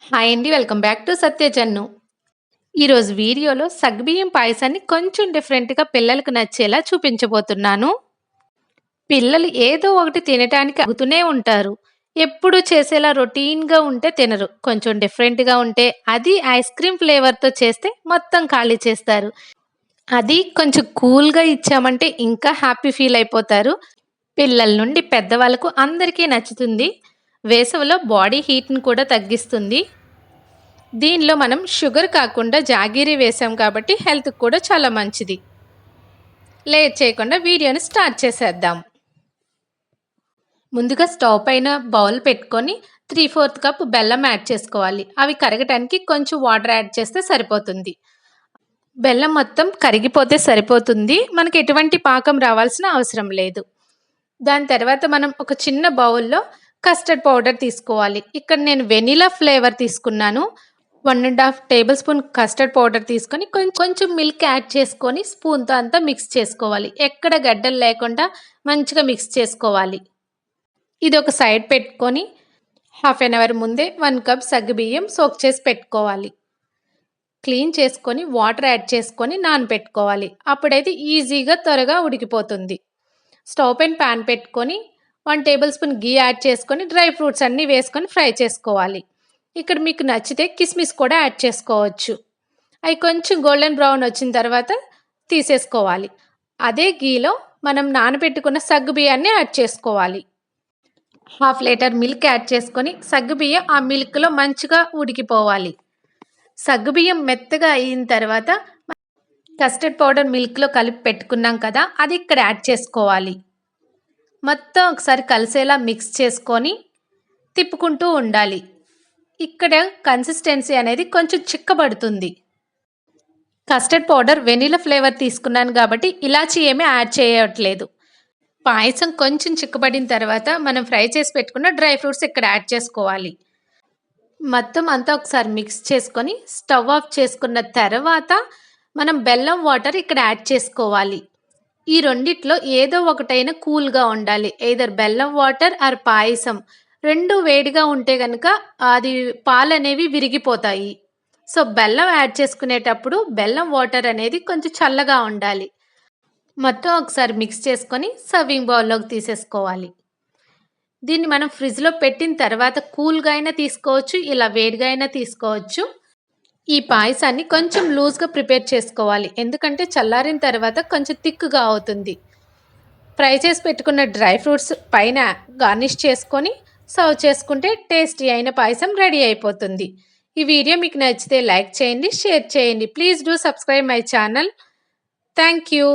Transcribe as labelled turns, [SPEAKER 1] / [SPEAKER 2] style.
[SPEAKER 1] Hi అండి. Welcome back to సత్యజన్ను. ఈరోజు వీడియోలో సగ్గుబియ్యం పాయసాన్ని కొంచెం డిఫరెంట్‌గా పిల్లలకు నచ్చేలా చూపించబోతున్నాను. పిల్లలు ఏదో ఒకటి తినటానికి అడుగుతూనే ఉంటారు. ఎప్పుడూ చేసేలా రొటీన్‌గా ఉంటే తినరు. కొంచెం డిఫరెంట్‌గా ఉంటే అది ఐస్ క్రీమ్ ఫ్లేవర్‌తో చేస్తే మొత్తం ఖాళీ చేస్తారు. అది కొంచెం కూల్‌గా ఇచ్చామంటే ఇంకా హ్యాపీ ఫీల్ అయిపోతారు. పిల్లల నుండి పెద్దవాళ్ళకు అందరికీ నచ్చుతుంది. వేసవిలో బాడీ హీట్‌ని కూడా తగ్గిస్తుంది. దీనిలో మనం షుగర్ కాకుండా జాగీరీ వేసాం కాబట్టి హెల్త్‌కి కూడా చాలా మంచిది. లేట్ చేయకుండా వీడియోని స్టార్ట్ చేసేద్దాం. ముందుగా స్టవ్ పైన బౌల్ పెట్టుకొని 3/4 కప్ బెల్లం యాడ్ చేసుకోవాలి. అవి కరగటానికి కొంచెం వాటర్ యాడ్ చేస్తే సరిపోతుంది. బెల్లం మొత్తం కరిగిపోతే సరిపోతుంది. మనకి ఎటువంటి పాకం రావాల్సిన అవసరం లేదు. దాని తర్వాత మనం ఒక చిన్న బౌల్‌లో కస్టర్డ్ పౌడర్ తీసుకోవాలి. ఇక్కడ నేను వెనిలా ఫ్లేవర్ తీసుకున్నాను. 1½ టేబుల్ స్పూన్ కస్టర్డ్ పౌడర్ తీసుకొని కొంచెం మిల్క్ యాడ్ చేసుకొని స్పూన్‌తో అంతా మిక్స్ చేసుకోవాలి. ఎక్కడ గడ్డలు లేకుండా మంచిగా మిక్స్ చేసుకోవాలి. ఇది ఒక సైడ్ పెట్టుకొని హాఫ్ ఎన్ అవర్ ముందే 1 కప్ సగ్గుబియ్యం సోక్ చేసి పెట్టుకోవాలి. క్లీన్ చేసుకొని వాటర్ యాడ్ చేసుకొని నానబెట్టుకోవాలి. అప్పుడైతే ఈజీగా త్వరగా ఉడికిపోతుంది. స్టవ్ పైన పాన్ పెట్టుకొని 1 టేబుల్ స్పూన్ ఘీ యాడ్ చేసుకొని డ్రై ఫ్రూట్స్ అన్నీ వేసుకొని ఫ్రై చేసుకోవాలి. ఇక్కడ మీకు నచ్చితే కిస్మిస్ కూడా యాడ్ చేసుకోవచ్చు. అవి కొంచెం గోల్డెన్ బ్రౌన్ వచ్చిన తర్వాత తీసేసుకోవాలి. అదే ఘీలో మనం నానబెట్టుకున్న సగ్గుబియ్యాన్ని యాడ్ చేసుకోవాలి. హాఫ్ లీటర్ మిల్క్ యాడ్ చేసుకొని సగ్గుబియ్యం ఆ మిల్క్లో మంచిగా ఉడికిపోవాలి. సగ్గుబియ్యం మెత్తగా అయిన తర్వాత కస్టర్డ్ పౌడర్ మిల్క్లో కలిపి పెట్టుకున్నాం కదా, అది ఇక్కడ యాడ్ చేసుకోవాలి. మొత్తం ఒకసారి కలిసేలా మిక్స్ చేసుకొని తిప్పుకుంటూ ఉండాలి. ఇక్కడ కన్సిస్టెన్సీ అనేది కొంచెం చిక్కబడుతుంది. కస్టర్డ్ పౌడర్ వెనిలా ఫ్లేవర్ తీసుకున్నాను కాబట్టి ఇలాచీ ఏమీ యాడ్ చేయట్లేదు. పాయసం కొంచెం చిక్కబడిన తర్వాత మనం ఫ్రై చేసి పెట్టుకున్న డ్రై ఫ్రూట్స్ ఇక్కడ యాడ్ చేసుకోవాలి. మొత్తం అంతా ఒకసారి మిక్స్ చేసుకొని స్టవ్ ఆఫ్ చేసుకున్న తర్వాత మనం బెల్లం వాటర్ ఇక్కడ యాడ్ చేసుకోవాలి. ఈ రెండిట్లో ఏదో ఒకటైనా కూల్‌గా ఉండాలి. ఎయిదర్ బెల్లం వాటర్ ఆర్ పాయసం. 2 వేడిగా ఉంటే గనక అది పాలనేవి విరిగిపోతాయి. సో, బెల్లం యాడ్ చేసుకునేటప్పుడు బెల్లం వాటర్ అనేది కొంచెం చల్లగా ఉండాలి. మొత్తం ఒకసారి మిక్స్ చేసుకొని సర్వింగ్ బౌల్‌లోకి తీసేసుకోవాలి. దీన్ని మనం ఫ్రిడ్జ్‌లో పెట్టిన తర్వాత కూల్‌గా అయినా తీసుకోవచ్చు. ఇలా వేడిగా అయినా తీసుకోవచ్చు. ఈ పాయసాన్ని కొంచెం లూజ్‌గా ప్రిపేర్ చేసుకోవాలి. ఎందుకంటే చల్లారిన తర్వాత కొంచెం థిక్‌గా అవుతుంది. ఫ్రై చేసి పెట్టుకున్న డ్రై ఫ్రూట్స్ పైన గార్నిష్ చేసుకొని సర్వ్ చేసుకుంటే టేస్టీ అయిన పాయసం రెడీ అయిపోతుంది. ఈ వీడియో మీకు నచ్చితే లైక్ చేయండి, షేర్ చేయండి. Please do subscribe my channel. Thank you.